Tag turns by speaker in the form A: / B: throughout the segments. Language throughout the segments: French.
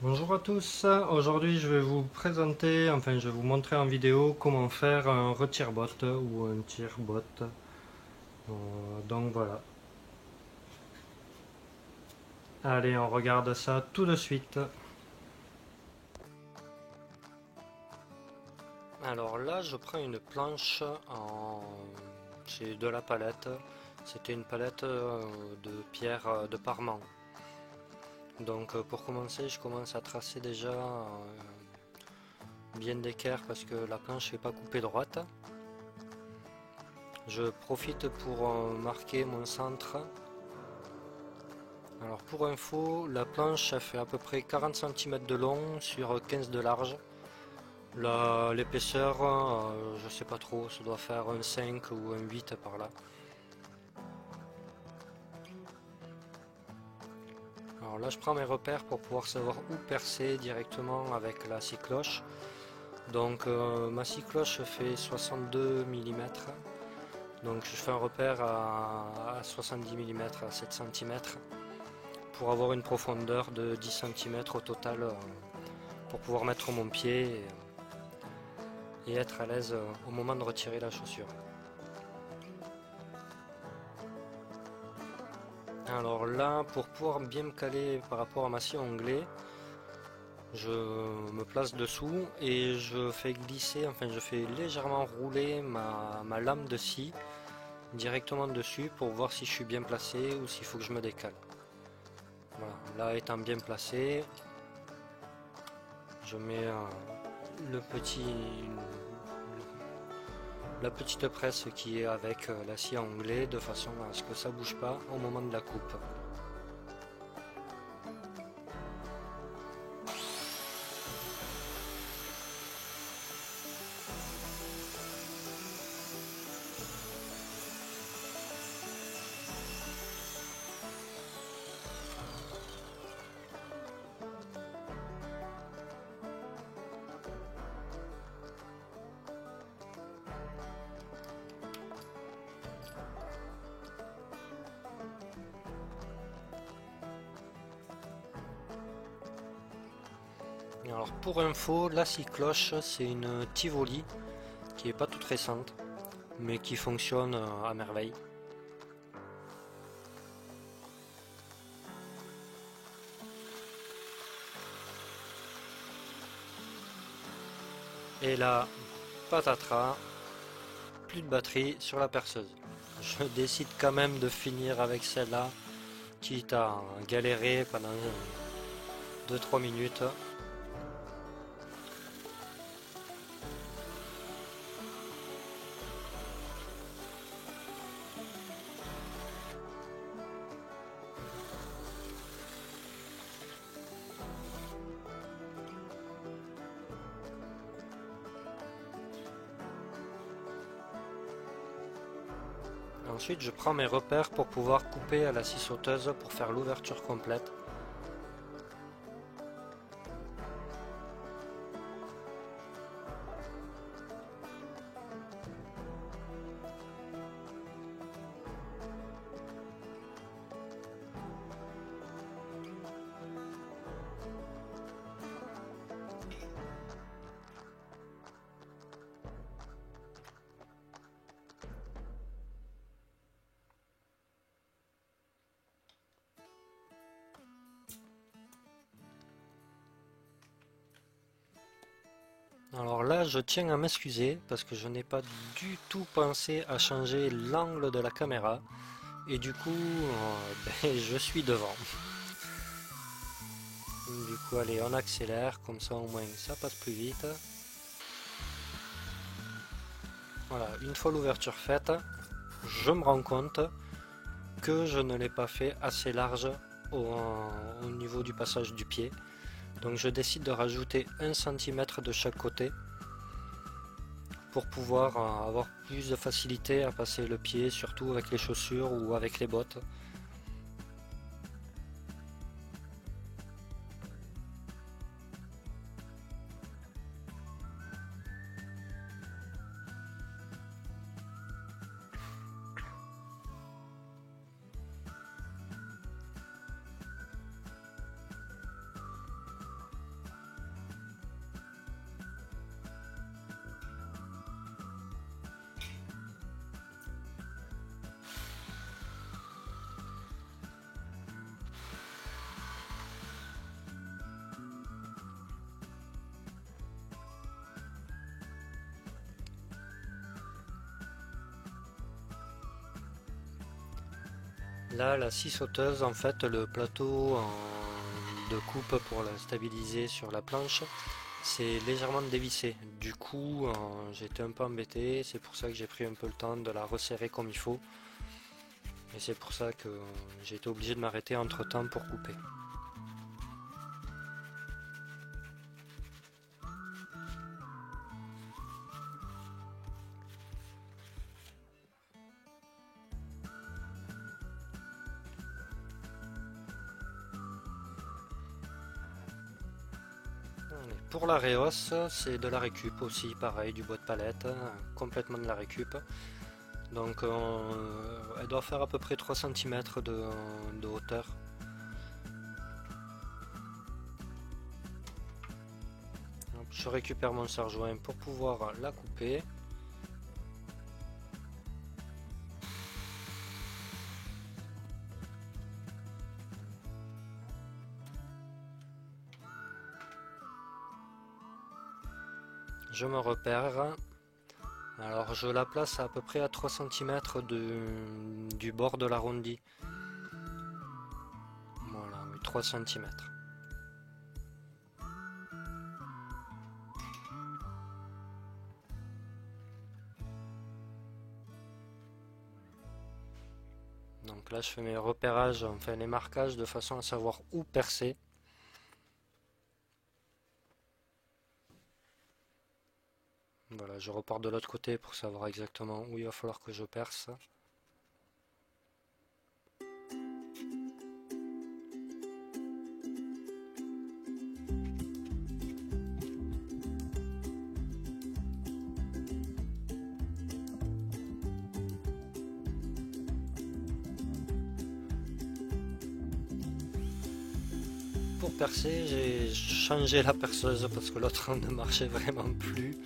A: Bonjour à tous, aujourd'hui je vais vous présenter, enfin je vais vous montrer en vidéo comment faire un retire-bot ou un tire-bot. Donc voilà, allez on regarde ça tout de suite. Alors là je prends une planche en... c'est de la palette, c'était une palette de pierre de Parement. Donc pour commencer je commence à tracer déjà bien d'équerre parce que la planche n'est pas coupée droite. Je profite pour marquer mon centre. Alors pour info, la planche fait à peu près 40 cm de long sur 15 de large. L'épaisseur, je sais pas trop, ça doit faire un 5 ou un 8 par là. Alors là je prends mes repères pour pouvoir savoir où percer directement avec la scie cloche. Donc ma scie cloche fait 62 mm. Donc je fais un repère à 70 mm, à 7 cm pour avoir une profondeur de 10 cm au total pour pouvoir mettre mon pied et être à l'aise au moment de retirer la chaussure. Alors là, pour pouvoir bien me caler par rapport à ma scie à onglet, je me place dessous et je fais glisser, enfin je fais légèrement rouler ma lame de scie directement dessus pour voir si je suis bien placé ou s'il faut que je me décale. Voilà, là étant bien placé, je mets le petit, la petite presse qui est avec la scie à onglet de façon à ce que ça bouge pas au moment de la coupe. Alors pour info, la scie cloche c'est une Tivoli qui est pas toute récente mais qui fonctionne à merveille. Et là, patatras, plus de batterie sur la perceuse. Je décide quand même de finir avec celle-là, quitte à galérer pendant 2-3 minutes. Ensuite, je prends mes repères pour pouvoir couper à la scie sauteuse pour faire l'ouverture complète. Alors là, je tiens à m'excuser parce que je n'ai pas du tout pensé à changer l'angle de la caméra et du coup, ben, je suis devant. Du coup, allez, on accélère, comme ça au moins ça passe plus vite. Voilà, une fois l'ouverture faite, je me rends compte que je ne l'ai pas fait assez large au niveau du passage du pied. Donc je décide de rajouter 1 cm de chaque côté pour pouvoir avoir plus de facilité à passer le pied, surtout avec les chaussures ou avec les bottes. Là, la scie sauteuse, en fait, le plateau de coupe pour la stabiliser sur la planche, c'est légèrement dévissé. Du coup, j'étais un peu embêté. C'est pour ça que j'ai pris un peu le temps de la resserrer comme il faut. Et c'est pour ça que j'ai été obligé de m'arrêter entre temps pour couper. Pour la réhausse, c'est de la récup aussi, pareil, du bois de palette, complètement de la récup. Donc elle doit faire à peu près 3 cm de hauteur. Donc, je récupère mon serre-joint pour pouvoir la couper. Je me repère. Alors je la place à peu près à 3 cm du bord de l'arrondi. Voilà, oui, 3 cm. Donc là je fais mes repérages, enfin les marquages de façon à savoir où percer. Voilà, je repars de l'autre côté pour savoir exactement où il va falloir que je perce. Pour percer, j'ai changé la perceuse parce que l'autre ne marchait vraiment plus.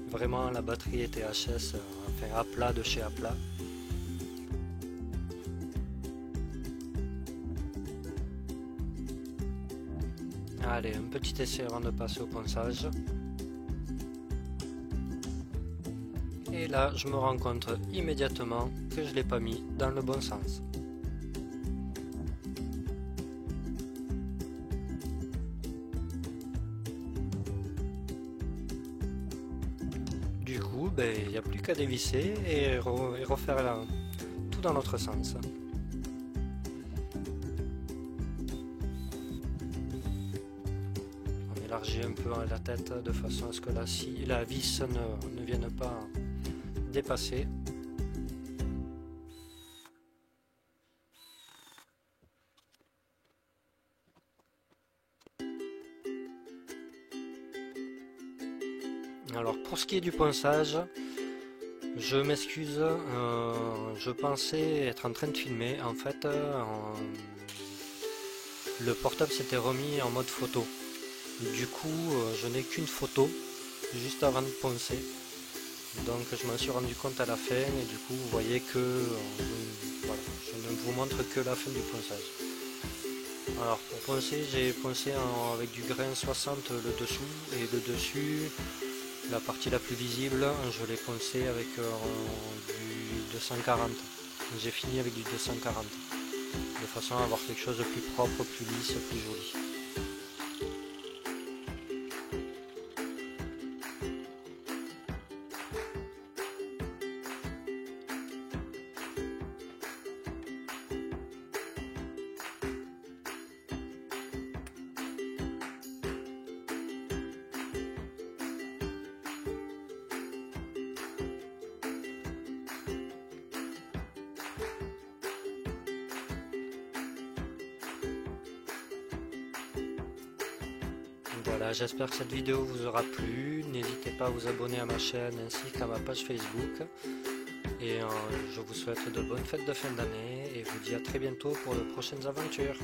A: Vraiment, la batterie était HS, enfin à plat de chez à plat. Allez, un petit essai avant de passer au ponçage. Et là, je me rends compte immédiatement que je ne l'ai pas mis dans le bon sens. Du coup, il n'y a plus qu'à dévisser et refaire tout dans l'autre sens. On élargit un peu la tête de façon à ce que la vis ne vienne pas dépasser. Alors pour ce qui est du ponçage, je m'excuse, je pensais être en train de filmer, en fait le portable s'était remis en mode photo. Du coup je n'ai qu'une photo juste avant de poncer, donc je m'en suis rendu compte à la fin et du coup vous voyez que voilà, je ne vous montre que la fin du ponçage. Alors pour poncer, j'ai poncé avec du grain 60 le dessous et le dessus. La partie la plus visible, je l'ai poncé avec du 240. J'ai fini avec du 240. De façon à avoir quelque chose de plus propre, plus lisse, plus joli. Voilà, j'espère que cette vidéo vous aura plu. N'hésitez pas à vous abonner à ma chaîne ainsi qu'à ma page Facebook. Et je vous souhaite de bonnes fêtes de fin d'année et vous dis à très bientôt pour de prochaines aventures.